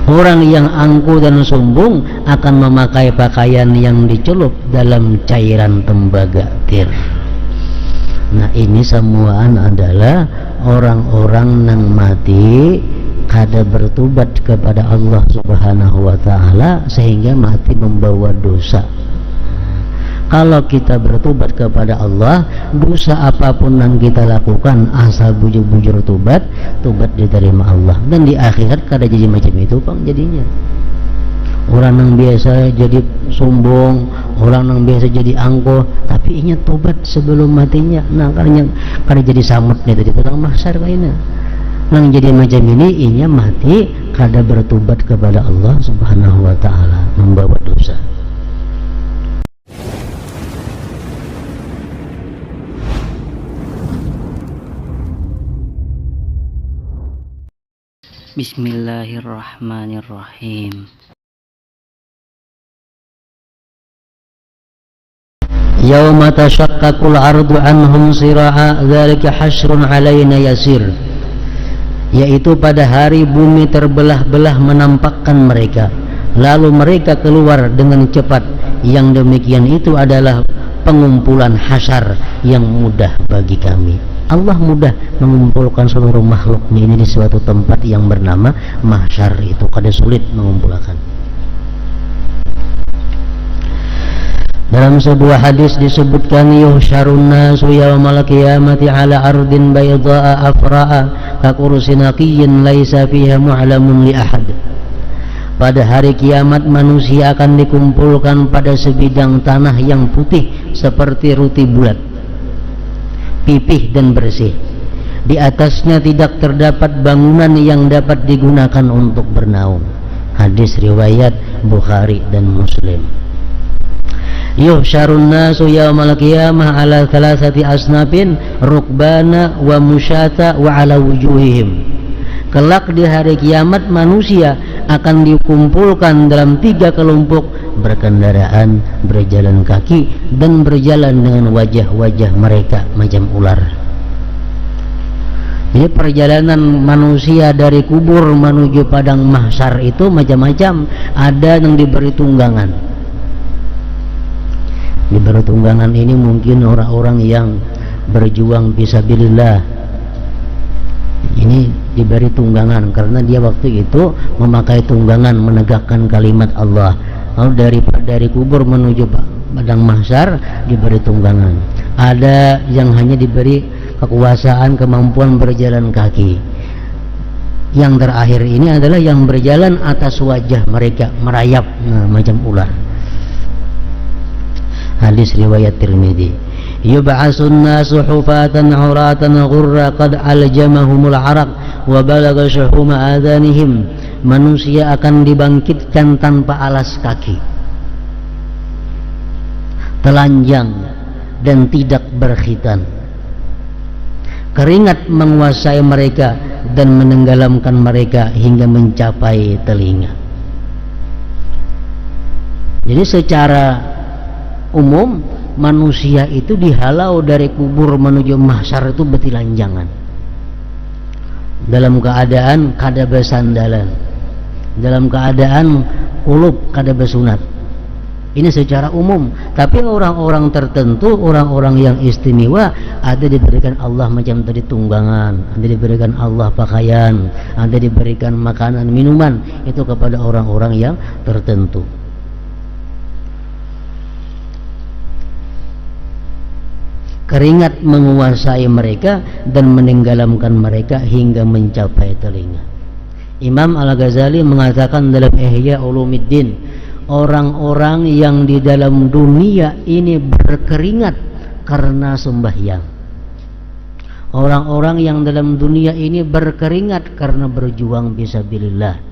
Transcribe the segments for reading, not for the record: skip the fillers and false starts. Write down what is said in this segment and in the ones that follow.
Orang yang angkuh dan sombong akan memakai pakaian yang dicelup dalam cairan tembaga tir. Nah ini semuaan adalah orang-orang yang mati kada bertobat kepada Allah Subhanahu wa ta'ala sehingga mati membawa dosa. Kalau kita bertobat kepada Allah, dosa apapun yang kita lakukan asal bujur-bujur tobat diterima Allah. Dan di akhirat kada jadi macam itu Bang jadinya. Orang yang biasa jadi sombong, orang yang biasa jadi angkuh, tapi inya tobat sebelum matinya. Nah karena jadi samut nih tadi tukang mahsyar kayaknya. Nang jadi macam ini inya mati kada bertobat kepada Allah Subhanahu wa ta'ala, membawa dosa. Bismillahirrahmanirrahim. Yauma tashaqqaqul ardu anhum sira'a dzalika hasyrun 'alaina yasir. Yaitu pada hari bumi terbelah-belah menampakkan mereka, lalu mereka keluar dengan cepat. Yang demikian itu adalah pengumpulan hasyar yang mudah bagi kami. Allah mudah mengumpulkan seluruh makhluknya ini di suatu tempat yang bernama mahsyar. Itu kada sulit mengumpulkan. Dalam sebuah hadis disebutkan yuhsyarun nasu yaumal qiyamati ala ardin bayda'a afra'a ka kursin naqiyyin laisa fiha mu'lamun li ahad. Pada hari kiamat manusia akan dikumpulkan pada sebidang tanah yang putih seperti roti bulat, pipih dan bersih. Di atasnya tidak terdapat bangunan yang dapat digunakan untuk bernaung. Hadis riwayat Bukhari dan Muslim. Yuhsyarun nasu yaumal qiyamah ala thalathati asnafin rukbana wa musyata wa ala wujuhihim. Kelak di hari kiamat manusia akan dikumpulkan dalam 3 kelompok, berkendaraan, berjalan kaki, dan berjalan dengan wajah-wajah mereka macam ular. Jadi perjalanan manusia dari kubur menuju padang mahsyar itu macam-macam. Ada yang diberi tunggangan. Diberi tunggangan ini mungkin orang-orang yang berjuang fisabilillah. Ini diberi tunggangan karena dia waktu itu memakai tunggangan menegakkan kalimat Allah. Lalu dari kubur menuju padang mahsyar diberi tunggangan. Ada yang hanya diberi kekuasaan, kemampuan berjalan kaki. Yang terakhir ini adalah yang berjalan atas wajah mereka merayap, macam ular. Hadis riwayat Tirmidzi. Yub'asun nasu hufatan 'uratan ghurra qad aljamahumul 'araq wa balagha shuhuma adanihim. Manusia akan dibangkitkan tanpa alas kaki, telanjang dan tidak berkhitan. Keringat menguasai mereka dan menenggelamkan mereka hingga mencapai telinga. Jadi secara umum manusia itu dihalau dari kubur menuju mahsyar itu bertelanjangan, dalam keadaan kada bersandalan, dalam keadaan kulub kada bersunat. Ini secara umum. Tapi orang-orang tertentu, orang-orang yang istimewa, ada diberikan Allah macam tadi tunggangan, ada diberikan Allah pakaian, ada diberikan makanan, minuman. Itu kepada orang-orang yang tertentu. Keringat menguasai mereka dan menenggelamkan mereka hingga mencapai telinga. Imam Al-Ghazali mengatakan dalam Ihya Ulumuddin, orang-orang yang di dalam dunia ini berkeringat karena sembahyang. Orang-orang yang dalam dunia ini berkeringat karena berjuang fisabilillah.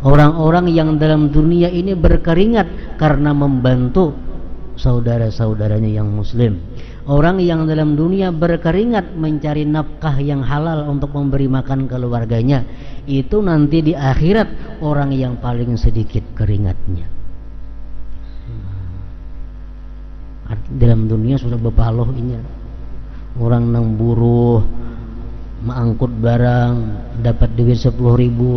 Orang-orang yang dalam dunia ini berkeringat karena membantu saudara-saudaranya yang muslim. Orang yang dalam dunia berkeringat mencari nafkah yang halal untuk memberi makan keluarganya, itu nanti di akhirat orang yang paling sedikit keringatnya. Dalam dunia sudah bepaloh ini. Orang nang buruh mengangkut barang dapat duit 10.000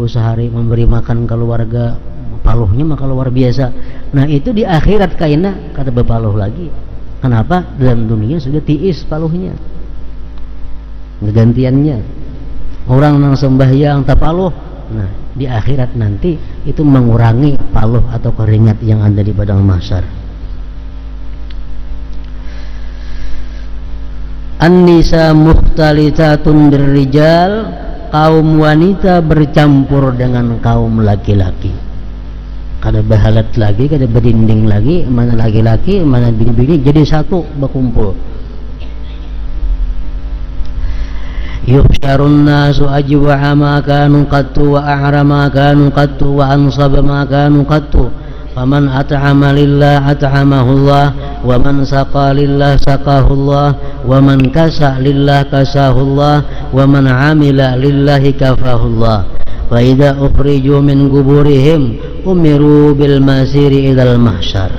sehari, memberi makan keluarga, paluhnya maka luar biasa. Nah itu di akhirat kaina kata bepaluh lagi. Kenapa? Dalam dunia sudah tiis paluhnya, gantiannya orang yang sembahyang tapaluh. Nah di akhirat nanti itu mengurangi paluh atau keringat yang ada di padang mahsyar. An-nisa mukhtalitatun birrijal, kaum wanita bercampur dengan kaum laki-laki. Kada bahalat lagi, kada berinding lagi, mana laki-laki, mana bini-bini, jadi satu berkumpul. Yuhsyarun nasu ajwa'a ma kanu qattu wa a'ra ma kanu qattu wa ansaba ma kanu qattu. Faman at'ama lillah at'amahullah, wa man saqa lillah saqahullah, wa man kasa lillah kasahullah, wa man amila lillahi kafahullah. Wa idza ukhriju min quburihim umiru bil masiri ilal mahsyar.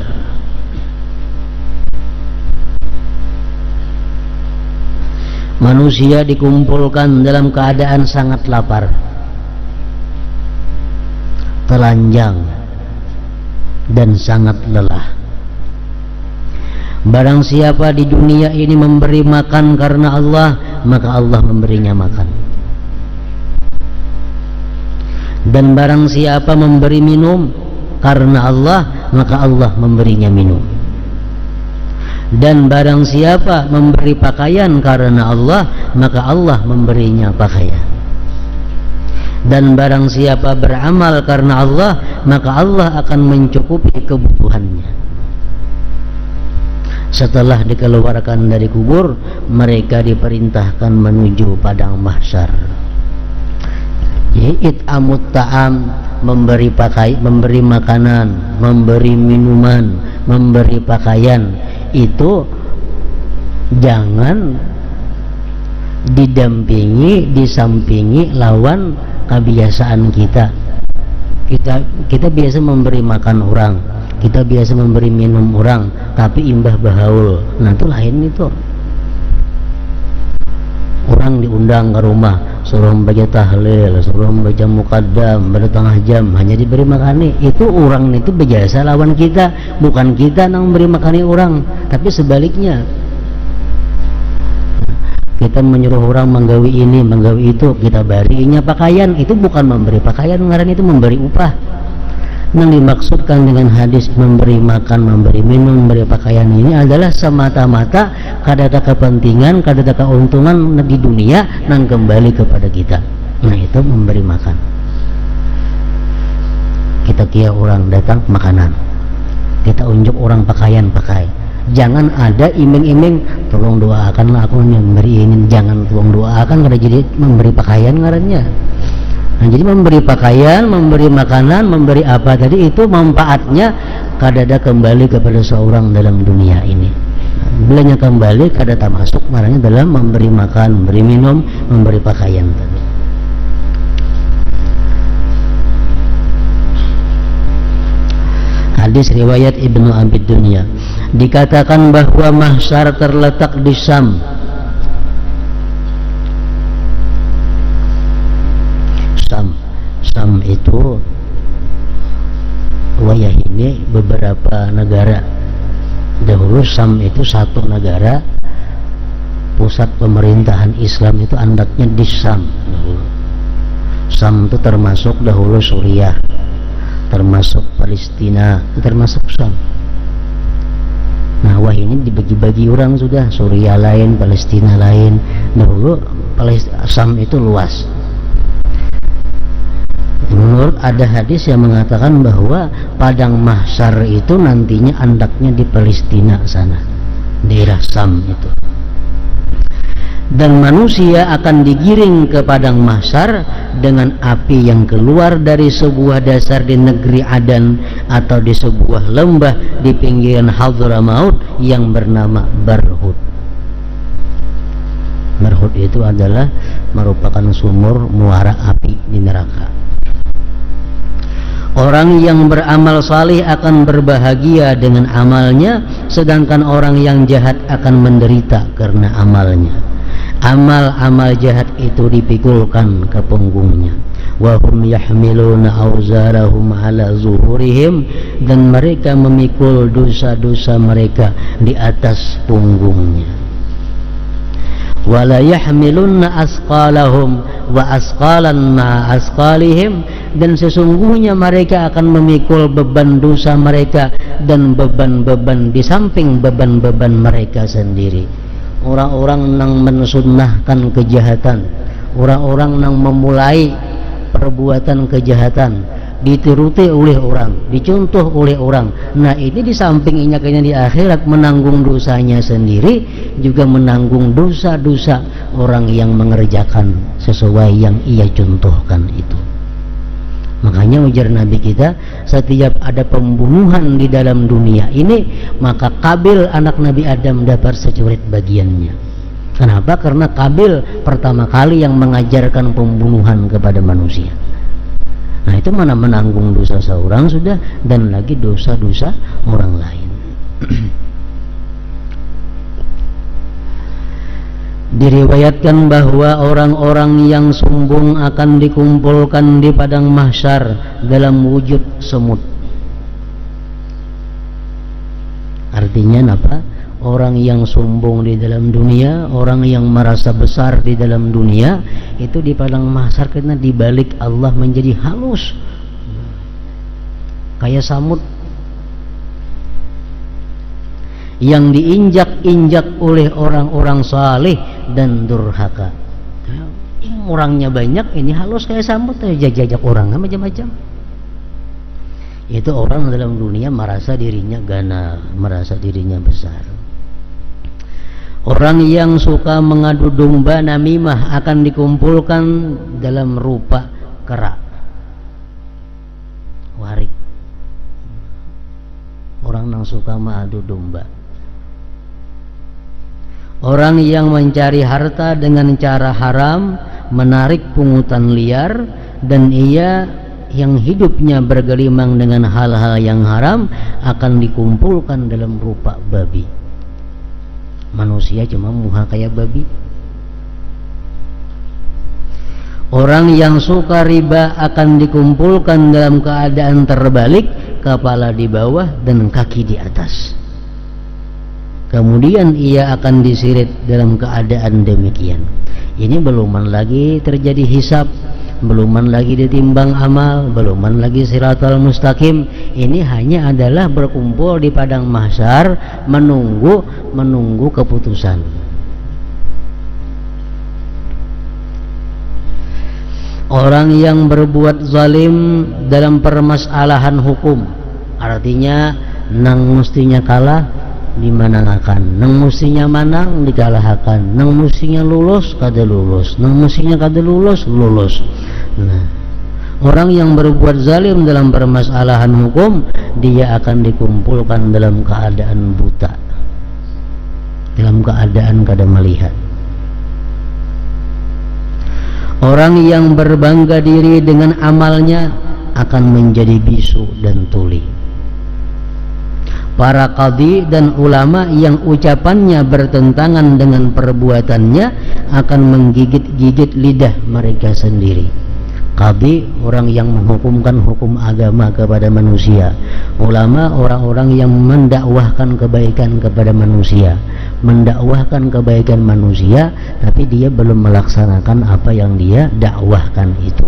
Manusia dikumpulkan dalam keadaan sangat lapar, telanjang, dan sangat lelah. Barang siapa di dunia ini memberi makan karena Allah, maka Allah memberinya makan. Dan barang siapa memberi minum karena Allah, maka Allah memberinya minum. Dan barang siapa memberi pakaian karena Allah, maka Allah memberinya pakaian. Dan barang siapa beramal karena Allah, maka Allah akan mencukupi kebutuhannya. Setelah dikeluarkan dari kubur, mereka diperintahkan menuju padang mahsyar. It'amut ta'am, memberi pakaian, memberi makanan, memberi minuman, memberi pakaian, itu jangan didampingi, disampingi lawan kebiasaan kita. Kita biasa memberi makan orang, kita biasa memberi minum orang, tapi imbah bahaul. Nah itu lain itu. Orang diundang ke rumah, suruh membaca tahlil, suruh membaca muqaddam, bertengah jam, hanya diberi makani. Itu orang itu biasa lawan kita, bukan kita yang memberi makani orang, tapi sebaliknya. Kita menyuruh orang menggawi ini, menggawi itu, kita barinya pakaian, itu bukan memberi pakaian, ngaran itu memberi upah. Yang dimaksudkan dengan hadis memberi makan, memberi minum, memberi pakaian ini adalah semata-mata kadada kepentingan, kadada keuntungan di dunia dan kembali kepada kita. Nah itu memberi makan. Kita kira orang datang makanan, kita unjuk orang pakaian pakai. Jangan ada iming-iming, tolong doakanlah aku memberi ini. Jangan tolong doakan, karena jadi memberi pakaian ngarannya. Nah, jadi memberi pakaian, memberi makanan, memberi apa tadi itu manfaatnya kadada kembali kepada seorang dalam dunia ini. Bilanya kembali kadada masuk marahnya dalam memberi makan, memberi minum, memberi pakaian tadi. Hadis riwayat Ibnu Abi Dunya, dikatakan bahwa mahsyar terletak di Syam. Syam itu wayah ini beberapa negara. Dahulu Syam itu satu negara, pusat pemerintahan Islam itu andaknya di Syam dahulu. Syam itu termasuk dahulu Suriah, termasuk Palestina, termasuk Syam. Nah wah ini dibagi-bagi orang sudah, Suriah lain, Palestina lain. Dahulu Syam itu luas. Menurut ada hadis yang mengatakan bahwa padang mahsyar itu nantinya andaknya di Palestina sana, daerah Syam itu. Dan manusia akan digiring ke padang mahsyar dengan api yang keluar dari sebuah dasar di negeri Adan atau di sebuah lembah di pinggiran Hadramaut yang bernama Barhut. Barhut itu adalah merupakan sumur muara api di neraka. Orang yang beramal salih akan berbahagia dengan amalnya, sedangkan orang yang jahat akan menderita karena amalnya. amal-amal jahat itu dipikulkan ke punggungnya. Wa hum yahmiluna awzarahum ala zuhurihim, dan mereka memikul dosa-dosa mereka di atas punggungnya. Wala yahmilunna asqalahum wa asqalan ma asqalihim, dan sesungguhnya mereka akan memikul beban dosa mereka dan beban-beban di samping beban-beban mereka sendiri. Orang-orang yang mensunnahkan kejahatan, orang-orang yang memulai perbuatan kejahatan, dituruti oleh orang, dicontoh oleh orang. Nah, ini di samping inyakannya di akhirat menanggung dosanya sendiri, juga menanggung dosa-dosa orang yang mengerjakan sesuai yang ia contohkan itu. Makanya ujar Nabi kita, setiap ada pembunuhan di dalam dunia ini, maka Kabil anak Nabi Adam dapat securit bagiannya. Kenapa? Karena Kabil pertama kali yang mengajarkan pembunuhan kepada manusia. Nah, itu mana menanggung dosa seorang sudah, dan lagi dosa-dosa orang lain. Diriwayatkan bahwa orang-orang yang sombong akan dikumpulkan di padang mahsyar dalam wujud semut. Artinya apa? Orang yang sombong di dalam dunia, orang yang merasa besar di dalam dunia, itu di padang mahsyar karena dibalik Allah menjadi halus kayak samud yang diinjak-injak oleh orang-orang saleh dan durhaka. Orangnya banyak, ini halus kayak samud, jajak orang macam-macam. Itu orang dalam dunia merasa dirinya gana, merasa dirinya besar. Orang yang suka mengadu domba namimah akan dikumpulkan dalam rupa kera, warik. Orang yang suka mengadu domba. Orang yang mencari harta dengan cara haram, menarik pungutan liar, dan ia yang hidupnya bergelimang dengan hal-hal yang haram akan dikumpulkan dalam rupa babi. Manusia cuma muha kayak babi. Orang yang suka riba akan dikumpulkan dalam keadaan terbalik, kepala di bawah dan kaki di atas. Kemudian ia akan disirit dalam keadaan demikian. Ini beluman lagi terjadi hisab, beluman lagi ditimbang amal, beluman lagi siratal mustaqim. Ini hanya adalah berkumpul di padang mahsyar menunggu keputusan. Orang yang berbuat zalim dalam permasalahan hukum, artinya nang mestinya kalah dimenangkan, nang mestinya manang dikalahkan, nang mestinya lulus kada lulus, nang mestinya kada lulus. Nah, orang yang berbuat zalim dalam permasalahan hukum, dia akan dikumpulkan dalam keadaan buta, dalam keadaan kada melihat. Orang yang berbangga diri dengan amalnya akan menjadi bisu dan tuli. Para qadhi dan ulama yang ucapannya bertentangan dengan perbuatannya akan menggigit-gigit lidah mereka sendiri. Qadhi, orang yang menghukumkan hukum agama kepada manusia. Ulama, orang-orang yang mendakwahkan kebaikan kepada manusia, mendakwahkan kebaikan manusia, tapi dia belum melaksanakan apa yang dia dakwahkan itu.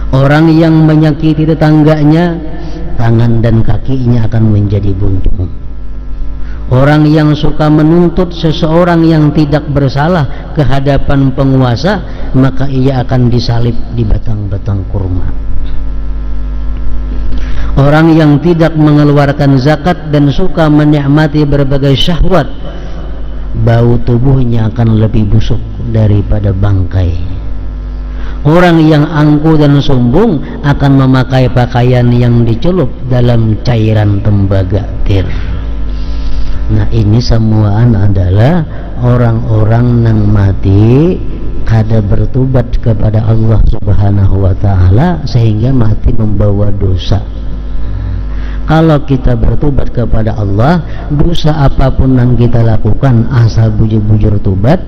Orang yang menyakiti tetangganya, tangan dan kakinya akan menjadi buntung. Orang yang suka menuntut seseorang yang tidak bersalah ke hadapan penguasa, maka ia akan disalib di batang-batang kurma. Orang yang tidak mengeluarkan zakat dan suka menikmati berbagai syahwat, bau tubuhnya akan lebih busuk daripada bangkai. Orang yang angkuh dan sombong akan memakai pakaian yang dicelup dalam cairan tembaga tir. Nah, ini semuaan adalah orang-orang yang mati kada bertobat kepada Allah Subhanahu wa ta'ala, sehingga mati membawa dosa. Kalau kita bertobat kepada Allah, dosa apapun yang kita lakukan asal bujur-bujur tobat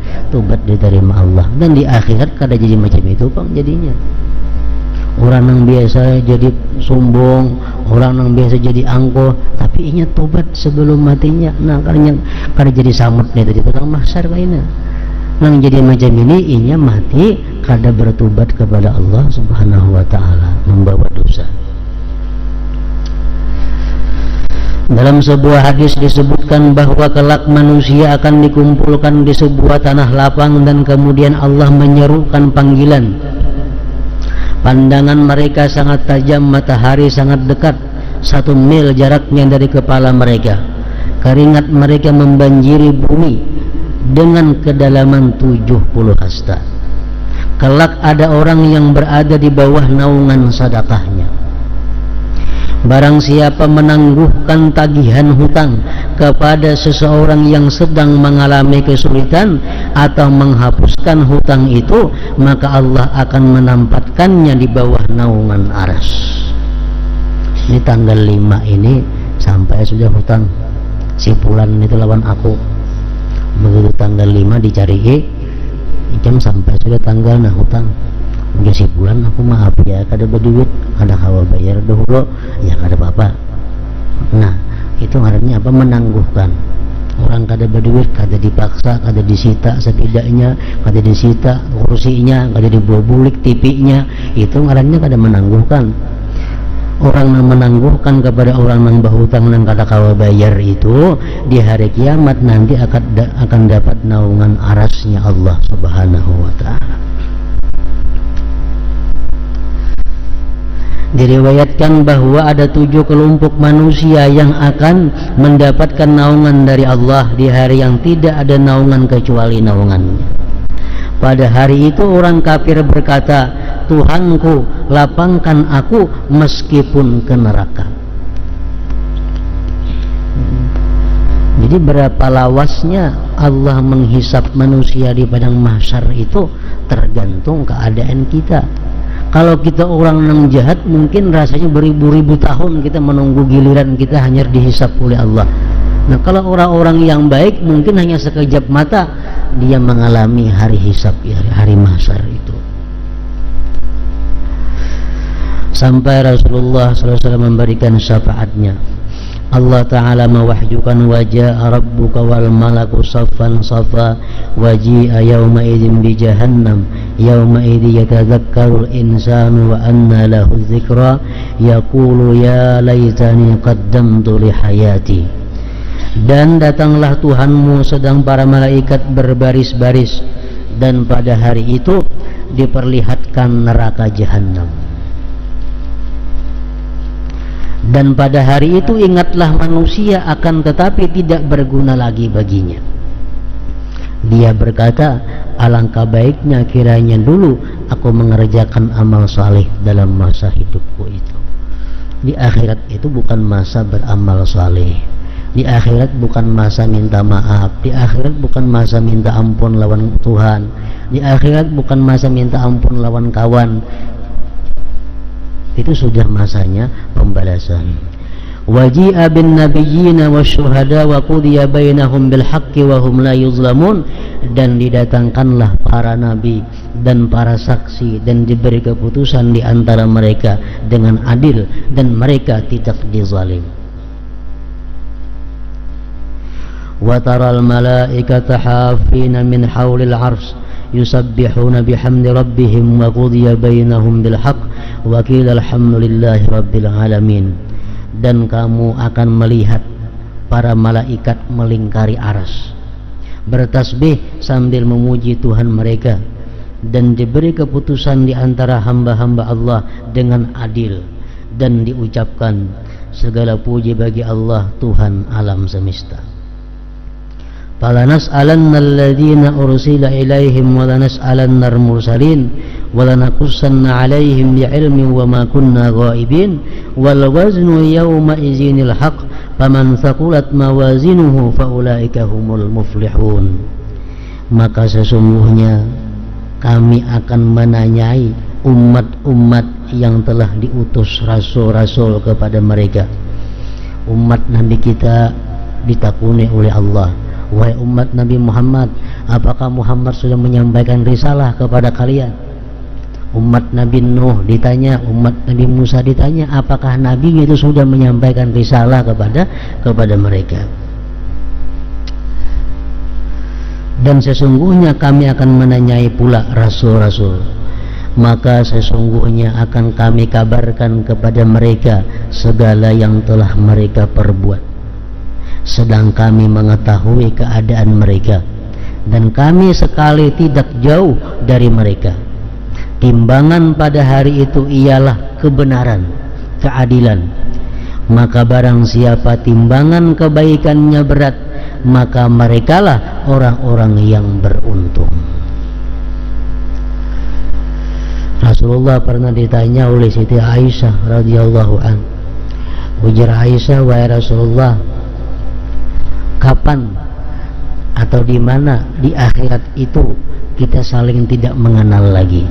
diterima Allah. Dan di akhirat kada jadi macam itu Bang jadinya. Orang yang biasa jadi sombong, orang yang biasa jadi angkuh, tapi inya tobat sebelum matinya. Nah, kada jadi samut nih tadi tukang mahsyar kayaknya. Nang jadi macam ini inya mati kada bertobat kepada Allah Subhanahu wa taala, membawa dosa. Dalam sebuah hadis disebutkan bahwa kelak manusia akan dikumpulkan di sebuah tanah lapang dan kemudian Allah menyerukan panggilan. Pandangan mereka sangat tajam, matahari sangat dekat, 1 mil jaraknya dari kepala mereka. Keringat mereka membanjiri bumi dengan kedalaman 70 hasta. Kelak ada orang yang berada di bawah naungan sedekahnya. Barang siapa menangguhkan tagihan hutang kepada seseorang yang sedang mengalami kesulitan atau menghapuskan hutang itu, maka Allah akan menempatkannya di bawah naungan aras. Ini tanggal 5 ini sampai sudah hutang si Fulan itu lawan aku. Begitu tanggal 5 dicari jam sampai sudah tanggal nah hutang. Udah si bulan aku maaf ya, kada berduit, ada hawa bayar dahulu ya kada apa-apa. Nah itu artinya apa? Menangguhkan. Orang kada berduit, kada dipaksa, kada disita setidaknya, kada disita kursinya, kada dibawa bulik tipinya, itu artinya kada menangguhkan. Orang yang menangguhkan kepada orang yang berhutang yang kada kawa bayar itu di hari kiamat nanti akan dapat naungan arasnya Allah Subhanahu wa ta'ala. Diriwayatkan bahwa ada 7 kelompok manusia yang akan mendapatkan naungan dari Allah di hari yang tidak ada naungan kecuali naungannya. Pada hari itu orang kafir berkata, Tuhanku, lapangkan aku meskipun ke neraka. Jadi berapa lawasnya Allah menghisap manusia di padang mahsyar itu tergantung keadaan kita. Kalau kita orang yang jahat, mungkin rasanya beribu-ribu tahun kita menunggu giliran kita hanya dihisap oleh Allah. Nah kalau orang-orang yang baik mungkin hanya sekejap mata dia mengalami hari hisap, hari mahsyar itu. Sampai Rasulullah SAW memberikan syafaatnya. Allah Ta'ala mewahyukan wajah rabbuka wal malaku saffan saffa waji'a yawma idin bi jahannam yawma idin yatadhakkarul insanu wa anna lahu dzikra yaqulu ya laitani qaddamtu li hayati. Dan datanglah Tuhanmu sedang para malaikat berbaris-baris, dan pada hari itu diperlihatkan neraka jahannam. Dan pada hari itu ingatlah manusia akan tetapi tidak berguna lagi baginya. Dia berkata, alangkah baiknya kiranya dulu aku mengerjakan amal saleh dalam masa hidupku itu. Di akhirat itu bukan masa beramal saleh. Di akhirat bukan masa minta maaf. Di akhirat bukan masa minta ampun lawan Tuhan. Di akhirat bukan masa minta ampun lawan kawan. Itu sudah masanya pembalasan. Waji'a bin nabiyyina wasyuhada wa qudiya bainahum bil haqqi wa hum la yuzlamun. Dan didatangkanlah para nabi dan para saksi dan diberi keputusan di antara mereka dengan adil dan mereka tidak dizalim. Wa taral malaikata hafina min haulil arsy yusabbihuna bihamdi rabbihim wa qudiya bainahum bil haqq wa qila alhamdulillahi rabbil alamin. Dan kamu akan melihat para malaikat melingkari aras bertasbih sambil memuji Tuhan mereka, dan diberi keputusan di antara hamba-hamba Allah dengan adil, dan diucapkan segala puji bagi Allah Tuhan alam semesta. Fala nas'alanna alladhina ursila ilaihim wa la nas'alanna al-mursalin wa la naqussanna alaihim bi'ilmin wa ma kunna ghaibin wal waznu yawma izinil haqq faman thaqulat mawazinuhu fa ulaika humul muflihun. Maka sesungguhnya kami akan menanyai umat-umat yang telah diutus rasul-rasul kepada mereka, umat Nabi kita ditakuni oleh Allah, wahai umat Nabi Muhammad, apakah Muhammad sudah menyampaikan risalah kepada kalian? Umat Nabi Nuh ditanya, umat Nabi Musa ditanya, apakah Nabi itu sudah menyampaikan risalah kepada mereka? Dan sesungguhnya kami akan menanyai pula rasul-rasul, maka sesungguhnya akan kami kabarkan kepada mereka segala yang telah mereka perbuat, sedang kami mengetahui keadaan mereka, dan kami sekali tidak jauh dari mereka. Timbangan pada hari itu ialah kebenaran, keadilan. Maka barang siapa timbangan kebaikannya berat, maka merekalah orang-orang yang beruntung. Rasulullah pernah ditanya oleh Siti Aisyah radhiyallahu an. Ujar Aisyah, wahai Rasulullah, kapan atau di mana di akhirat itu kita saling tidak mengenal lagi?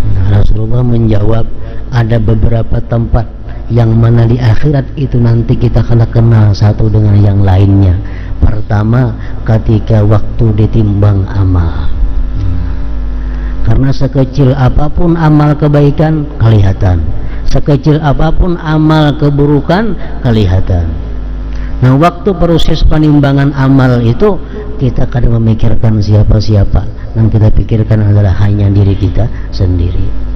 Nah, Rasulullah menjawab, ada beberapa tempat yang mana di akhirat itu nanti kita akan kenal satu dengan yang lainnya. Pertama, ketika waktu ditimbang amal. Karena sekecil apapun amal kebaikan kelihatan, sekecil apapun amal keburukan kelihatan. Nah, waktu proses penimbangan amal itu kita kadang memikirkan siapa-siapa, yang kita pikirkan adalah hanya diri kita sendiri.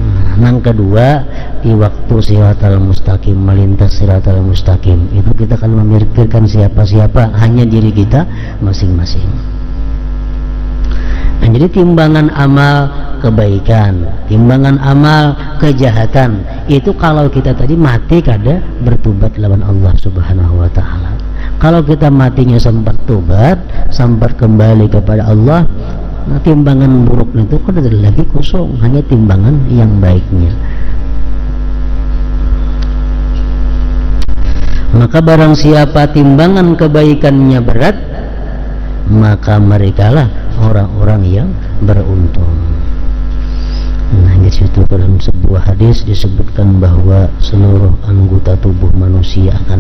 Nah, yang kedua, di waktu siratal mustaqim, melintas siratal mustaqim, itu kita akan memikirkan siapa-siapa, hanya diri kita masing-masing. Nah, jadi timbangan amal kebaikan, timbangan amal kejahatan, itu kalau kita tadi mati kada bertobat lawan Allah Subhanahu wa ta'ala. Kalau kita matinya sempat tobat, sempat kembali kepada Allah, nah timbangan buruk itu kan ada lagi kosong, hanya timbangan yang baiknya. Maka barang siapa timbangan kebaikannya berat, maka merekalah orang-orang yang beruntung. Nah, di situ dalam sebuah hadis disebutkan bahwa seluruh anggota tubuh manusia akan